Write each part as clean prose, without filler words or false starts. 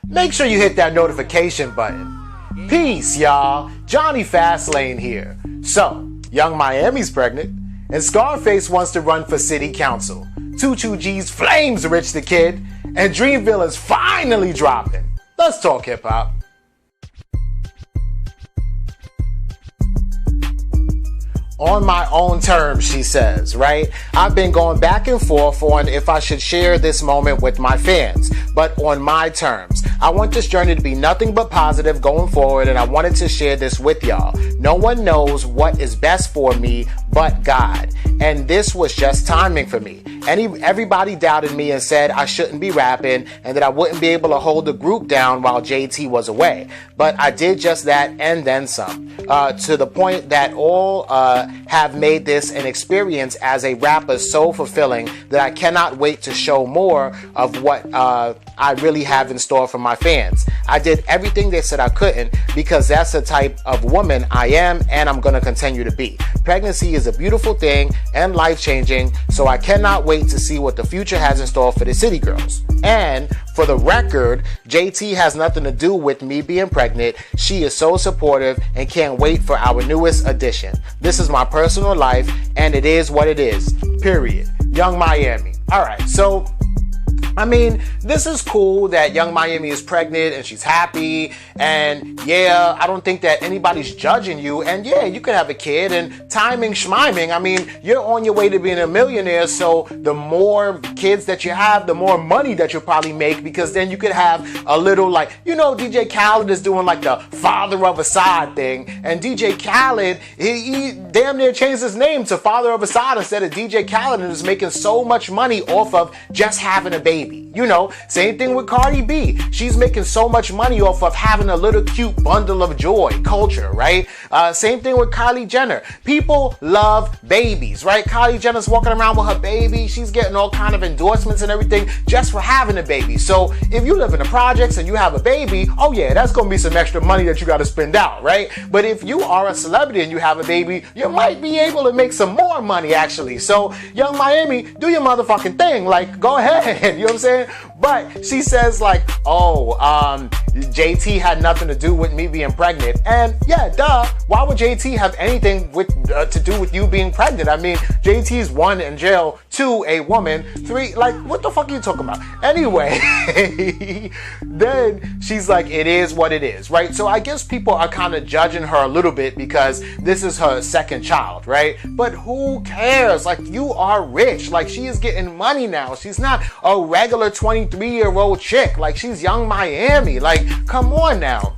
make sure you hit that notification button. Peace, y'all. Jonny Fastlane here. So, Young Miami's pregnant, and Scarface wants to run for city council. 22G's flames Rich the Kid, and Dreamville is finally dropping. Let's talk hip-hop. On my own terms, she says, right? I've been going back and forth on if I should share this moment with my fans, but on my terms. I want this journey to be nothing but positive going forward, and I wanted to share this with y'all. No one knows what is best for me but God, and this was just timing for me. Everybody doubted me and said I shouldn't be rapping and that I wouldn't be able to hold the group down while JT was away. But I did just that and then some, to the point that all have made this an experience as a rapper so fulfilling that I cannot wait to show more of what I really have in store for my fans. I did everything they said I couldn't because that's the type of woman I am and I'm going to continue to be. Pregnancy is a beautiful thing and life-changing, so I cannot wait to see what the future has in store for the city girls. And for the record, JT has nothing to do with me being pregnant. She is so supportive and can't wait for our newest addition. This is my personal life and it is what it is. Period. Young Miami. All right, so I mean, this is cool that Young Miami is pregnant and she's happy, and yeah, I don't think that anybody's judging you, and yeah, you could have a kid, and timing schmiming, I mean, you're on your way to being a millionaire, so the more kids that you have, the more money that you'll probably make, because then you could have a little, like, you know, DJ Khaled is doing like the father of Assad thing, and DJ Khaled, he damn near changed his name to Father of Assad instead of DJ Khaled, and is making so much money off of just having a baby. You know, same thing with Cardi B. She's making so much money off of having a little cute bundle of joy culture, right? Same thing with Kylie Jenner. People love babies, right? Kylie Jenner's walking around with her baby. She's getting all kind of endorsements and everything just for having a baby. So if you live in the projects and you have a baby, oh yeah, that's going to be some extra money that you got to spend out, right? But if you are a celebrity and you have a baby, you might be able to make some more money actually. So Young Miami, do your motherfucking thing. Like, go ahead. You know what I'm saying? But she says like, JT had nothing to do with me being pregnant. And yeah, duh. Why would JT have anything to do with you being pregnant? I mean, JT's 1, in jail, 2, a woman, 3, like, what the fuck are you talking about? Anyway, then she's like, it is what it is, right? So I guess people are kind of judging her a little bit because this is her second child, right? But who cares? Like, you are rich. Like, she is getting money now. She's not a regular 23-year-old chick. Like, she's Young Miami. Like, come on now.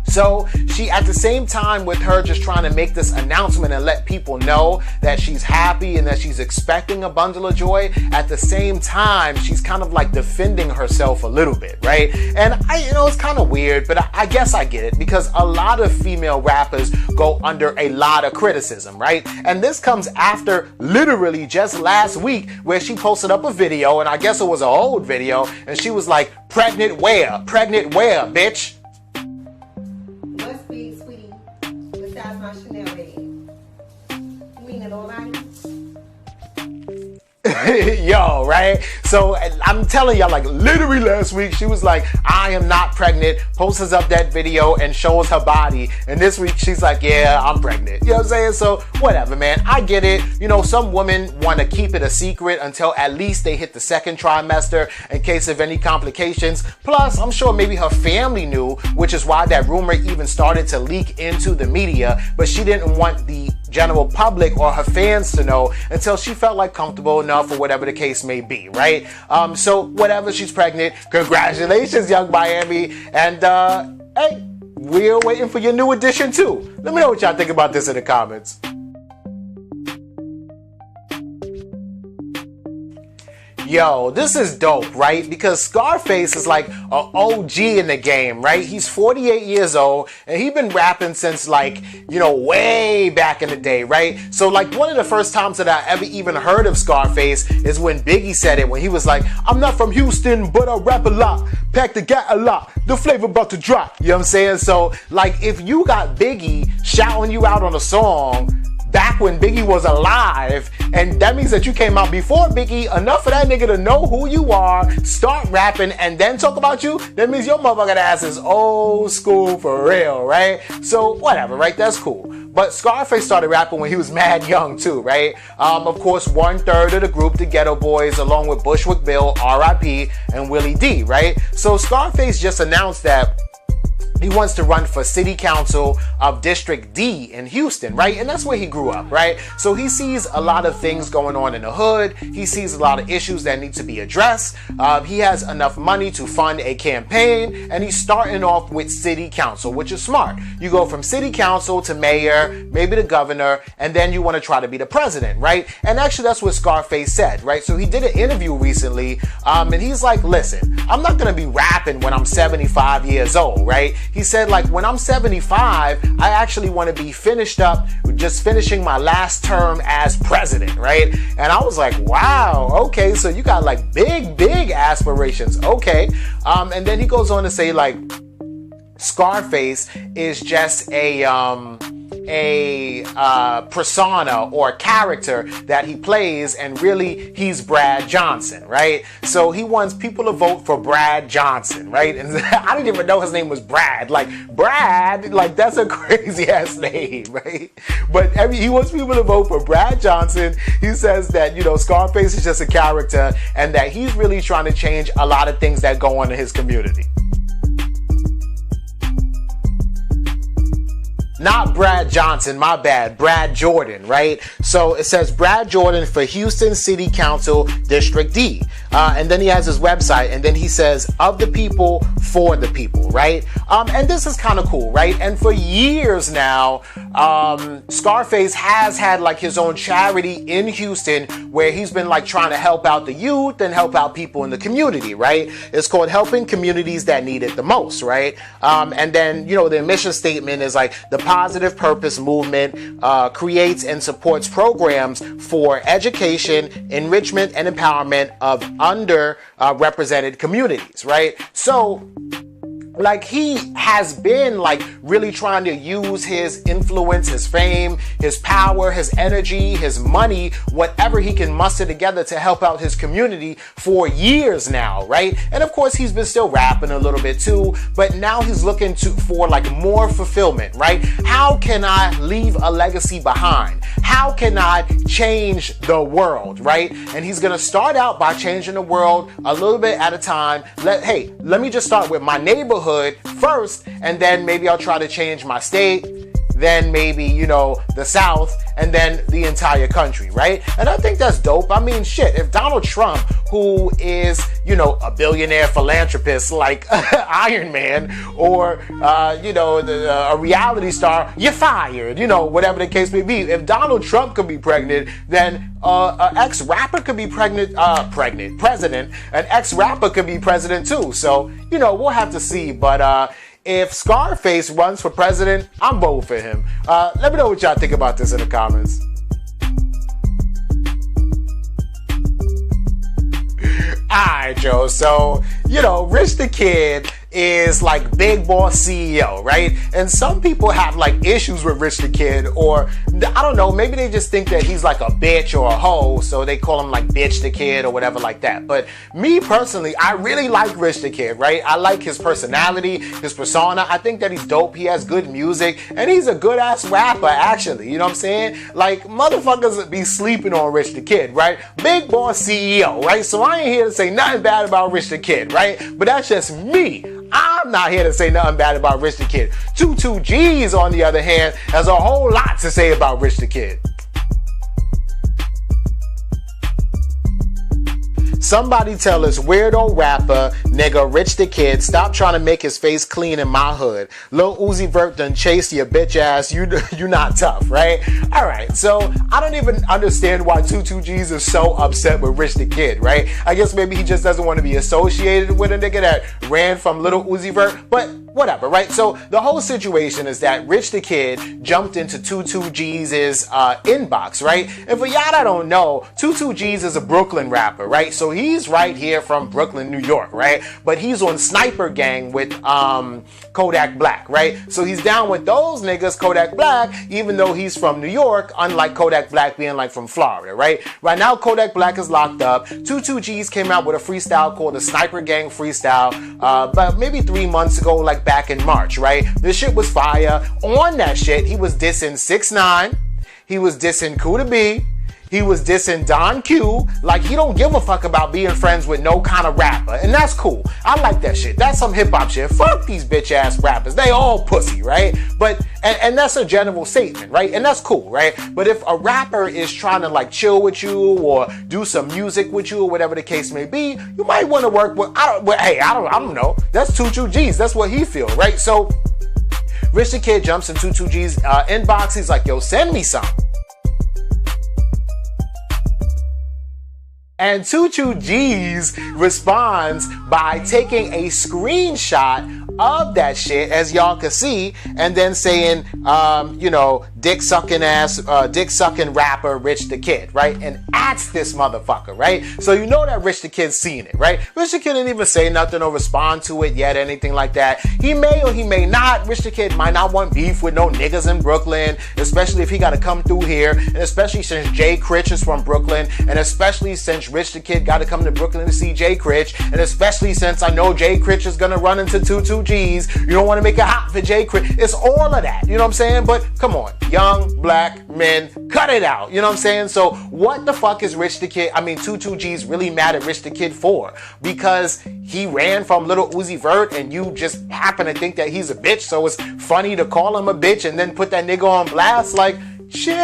So she, at the same time with her just trying to make this announcement and let people know that she's happy and that she's expecting a bundle of joy, at the same time, she's kind of like defending herself a little bit, right? And it's kind of weird, but I guess I get it because a lot of female rappers go under a lot of criticism, right? And this comes after literally just last week where she posted up a video, and I guess it was an old video, and she was like, pregnant where? Pregnant where, bitch? Yo, right? So I'm telling y'all, like, literally last week she was like, I am not pregnant, posts up that video and shows her body, and this week she's like, yeah, I'm pregnant. You know what I'm saying? So whatever, man, I get it. You know, some women want to keep it a secret until at least they hit the second trimester in case of any complications. Plus, I'm sure maybe her family knew, which is why that rumor even started to leak into the media, but she didn't want the general public or her fans to know until she felt like comfortable enough or whatever the case may be, right? So whatever, she's pregnant. Congratulations, Young Miami. And hey, we're waiting for your new edition too. Let me know what y'all think about this in the comments. Yo, this is dope, right? Because Scarface is like an OG in the game, right? He's 48 years old and he's been rapping since like, way back in the day, right? So like one of the first times that I ever even heard of Scarface is when Biggie said it, when he was like, I'm not from Houston, but I rap a lot, pack the gat a lot, the flavor about to drop. You know what I'm saying? So like if you got Biggie shouting you out on a song, back when Biggie was alive, and that means that you came out before Biggie. Enough for that nigga to know who you are, start rapping, and then talk about you. That means your motherfucking ass is old school for real, right? So whatever, right? That's cool. But Scarface started rapping when he was mad young too, right? Of course, 1/3 of the group, the Ghetto Boys, along with Bushwick Bill, R.I.P., and Willie D, right? So Scarface just announced that he wants to run for city council of District D in Houston, right? And that's where he grew up, right? So he sees a lot of things going on in the hood. He sees a lot of issues that need to be addressed. He has enough money to fund a campaign, and he's starting off with city council, which is smart. You go from city council to mayor, maybe the governor, and then you want to try to be the president, right? And actually, that's what Scarface said, right? So he did an interview recently, and he's like, listen, I'm not going to be rapping when I'm 75 years old, right? He said, like, when I'm 75, I actually want to be finished up, just finishing my last term as president, right? And I was like, wow, okay, so you got like big aspirations, okay. And then he goes on to say, like, Scarface is just a persona or character that he plays, and really he's Brad Johnson, right? So he wants people to vote for Brad Johnson, right? And I didn't even know his name was Brad. Like, Brad, like, that's a crazy ass name, right? But he wants people to vote for Brad Johnson. He says that, you know, Scarface is just a character, and that he's really trying to change a lot of things that go on in his community. Not Brad Johnson, my bad, Brad Jordan, right? So it says Brad Jordan for Houston City Council District D. And then he has his website, and then he says, of the people, for the people, right? And this is kind of cool, right? And for years now, Scarface has had like his own charity in Houston where he's been like trying to help out the youth and help out people in the community, right? It's called Helping Communities That Need It the Most, right? And then, you know, the mission statement is like the Positive Purpose Movement creates and supports programs for education, enrichment, and empowerment of underrepresented communities, right? So, like, he has been like really trying to use his influence, his fame, his power, his energy, his money, whatever he can muster together to help out his community for years now, right? And of course, he's been still rapping a little bit too, but now he's looking for like more fulfillment, right? How can I leave a legacy behind? How can I change the world, right? And he's gonna start out by changing the world a little bit at a time. Let me just start with my neighborhood first, and then maybe I'll try to change my state, then maybe, you know, the South, and then the entire country, right? And I think that's dope. I mean, shit, if Donald Trump, who is, you know, a billionaire philanthropist like Iron Man, or, you know, a reality star, you're fired, you know, whatever the case may be. If Donald Trump could be pregnant, then an ex-rapper could be president, an ex-rapper could be president too. So, you know, we'll have to see. But if Scarface runs for president, I'm voting for him. Let me know what y'all think about this in the comments. Alright, Joe. So, you know, Rich the Kid is like big boss CEO, right? And some people have like issues with Rich the Kid, or I don't know, maybe they just think that he's like a bitch or a hoe, so they call him like Bitch the Kid or whatever like that. But me personally, I really like Rich the Kid, right? I like his personality, his persona. I think that he's dope. He has good music, and he's a good ass rapper, actually. You know what I'm saying? Like, motherfuckers be sleeping on Rich the Kid, right? Big boss CEO, right? So I ain't here to say nothing bad about Rich the Kid, right? But that's just me. I'm not here to say nothing bad about Rich the Kid. 22 G's, on the other hand, has a whole lot to say about Rich the Kid. Somebody tell us weirdo rapper nigga Rich the Kid stop trying to make his face clean in my hood. Lil Uzi Vert done chased your bitch ass. You not tough, right? All right, so I don't even understand why 22 G's is so upset with Rich the Kid, right? I guess maybe he just doesn't want to be associated with a nigga that ran from Lil Uzi Vert, but whatever, right? So the whole situation is that Rich the Kid jumped into 22 G's inbox, right? And for y'all that don't know, 22 G's is a Brooklyn rapper, right? So he's right here from Brooklyn, New York, right? But he's on Sniper Gang with Kodak Black, right? So he's down with those niggas, Kodak Black, even though he's from New York, unlike Kodak Black being like from Florida, right? Right now, Kodak Black is locked up. 22 G's came out with a freestyle called the Sniper Gang Freestyle, but maybe 3 months ago, like back in March, right? This shit was fire. On that shit, he was dissing 6ix9ine, he was dissing Kuda B, he was dissing Don Q. Like, he don't give a fuck about being friends with no kind of rapper. And that's cool. I like that shit. That's some hip hop shit. Fuck these bitch ass rappers. They all pussy, right? But, and that's a general statement, right? And that's cool, right? But if a rapper is trying to like chill with you or do some music with you or whatever the case may be, you might want to work with, I don't know. That's 22 G's. That's what he feel, right? So Rich the Kid jumps in 22 G's inbox. He's like, yo, send me some. And 22 G's responds by taking a screenshot of that shit, as y'all can see, and then saying, dick sucking rapper Rich the Kid, right? And adds this motherfucker, right? So you know that Rich the Kid's seen it, right? Rich the Kid didn't even say nothing or respond to it yet, anything like that. He may or he may not. Rich the Kid might not want beef with no niggas in Brooklyn, especially if he got to come through here, and especially since Jay Critch is from Brooklyn, and especially since Rich the Kid got to come to Brooklyn to see Jay Critch, and especially since I know Jay Critch is gonna run into 22 G's. You don't want to make it hot for Jay Critch. It's all of that, you know what I'm saying? But come on, young black men, cut it out, you know what I'm saying? So what the fuck is 22 G's really mad at Rich the Kid for? Because he ran from Lil Uzi Vert and you just happen to think that he's a bitch, so it's funny to call him a bitch and then put that nigga on blast? Like, chill, you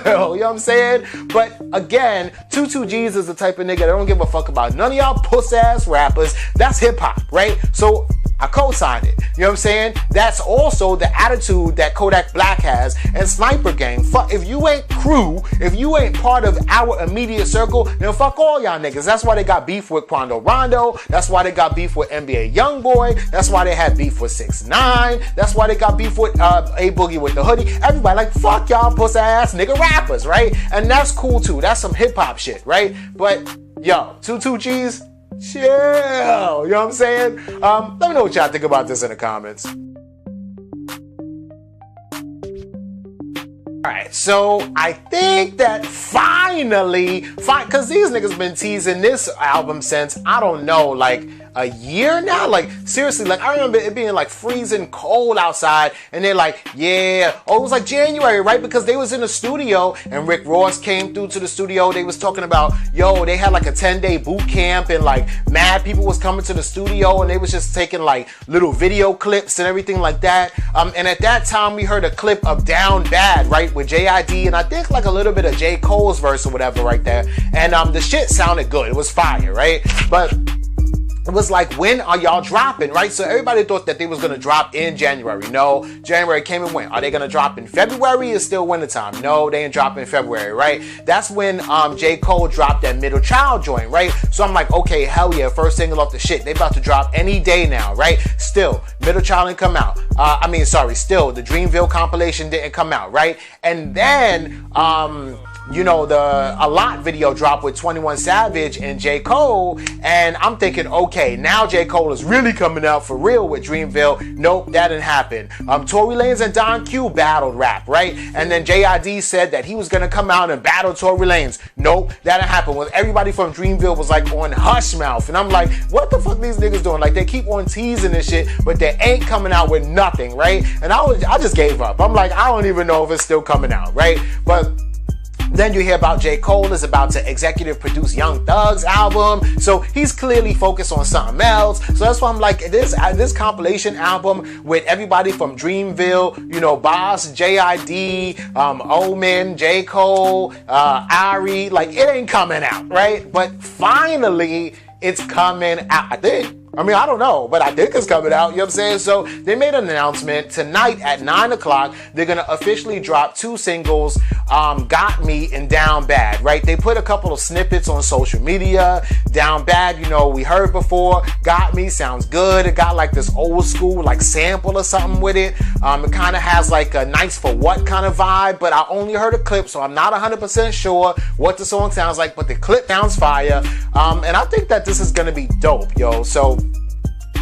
know what I'm saying? But again, 22 G's is the type of nigga that don't give a fuck about none of y'all puss ass rappers. That's hip hop, right? So I co-signed it. You know what I'm saying? That's also the attitude that Kodak Black has and Sniper Gang. Fuck, if you ain't crew, if you ain't part of our immediate circle, then fuck all y'all niggas. That's why they got beef with Quando Rondo. That's why they got beef with NBA Youngboy. That's why they had beef with 6ix9ine. That's why they got beef with A Boogie with the hoodie. Everybody like, fuck y'all pussy ass nigga rappers, right? And that's cool too. That's some hip hop shit, right? But yo, 22 G's, chill, you know what I'm saying? Let me know what y'all think about this in the comments. Alright, so I think that finally, because these niggas been teasing this album since, I don't know, like a year now? Like, seriously, like, I remember it being like freezing cold outside, and they're like, yeah, oh, it was like January, right? Because they was in the studio, and Rick Ross came through to the studio. They was talking about, yo, they had like a 10-day boot camp, and like mad people was coming to the studio, and they was just taking like little video clips and everything like that. And at that time, we heard a clip of Down Bad, right, with JID, and I think like a little bit of J. Cole's verse or whatever right there. And the shit sounded good. It was fire, right? But it was like, when are y'all dropping, right? So everybody thought that they was going to drop in January. No, January came and went. Are they going to drop in February? It's still wintertime. No, they ain't dropping in February, right? That's when J. Cole dropped that Middle Child joint, right? So I'm like, okay, hell yeah, first single off the shit. They about to drop any day now, right? Still, Middle Child didn't come out. Still, the Dreamville compilation didn't come out, right? And then, the A Lot video dropped with 21 Savage and J. Cole, and I'm thinking, okay, now J. Cole is really coming out for real with Dreamville. Nope, that didn't happen. Tory Lanez and Don Q battled rap, right? And then JID said that he was gonna come out and battle Tory Lanez. Nope, that didn't happen. Well, everybody from Dreamville was like on hush mouth, and I'm like, what the fuck these niggas doing? Like, they keep on teasing this shit, but they ain't coming out with nothing, right? And I just gave up. I'm like, I don't even know if it's still coming out, right? But then you hear about J. Cole is about to executive produce Young Thug's album. So he's clearly focused on something else. So that's why I'm like, this compilation album with everybody from Dreamville, Boss, JID, Omen, J. Cole, Ari, like, it ain't coming out, right? But finally, it's coming out. I think. I mean, I don't know, but I think it's coming out, you know what I'm saying? So they made an announcement tonight at 9 o'clock. They're going to officially drop 2 singles, Got Me and Down Bad, right? They put a couple of snippets on social media. Down Bad, you know, we heard before. Got Me sounds good. It got like this old school like sample or something with it. It kind of has like a nice for what kind of vibe, but I only heard a clip, so I'm not 100% sure what the song sounds like, but the clip sounds fire. And I think that this is going to be dope, yo. So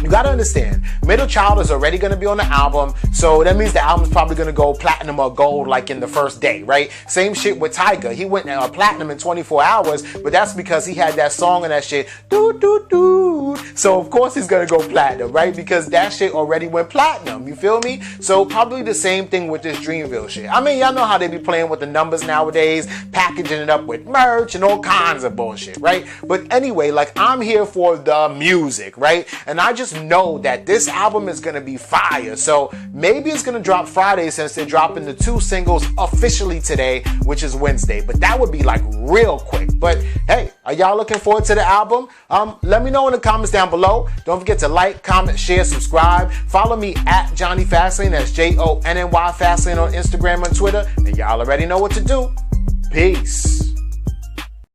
you gotta understand, Middle Child is already gonna be on the album, so that means the album's probably gonna go platinum or gold like in the first day, right? Same shit with Tyga. He went platinum in 24 hours, but that's because he had that song and that shit, doo doo doo. So of course he's gonna go platinum, right? Because that shit already went platinum, you feel me? So probably the same thing with this Dreamville shit. I mean, y'all know how they be playing with the numbers nowadays, packaging it up with merch and all kinds of bullshit, right? But anyway, like, I'm here for the music, right? And I just know that this album is going to be fire. So maybe it's going to drop Friday since they're dropping the 2 singles officially today, which is Wednesday. But that would be like real quick. But hey, are y'all looking forward to the album? Let me know in the comments down below. Don't forget to like, comment, share, subscribe. Follow me at Jonny Fastlane. That's Jonny Fastlane on Instagram and Twitter. And y'all already know what to do. Peace.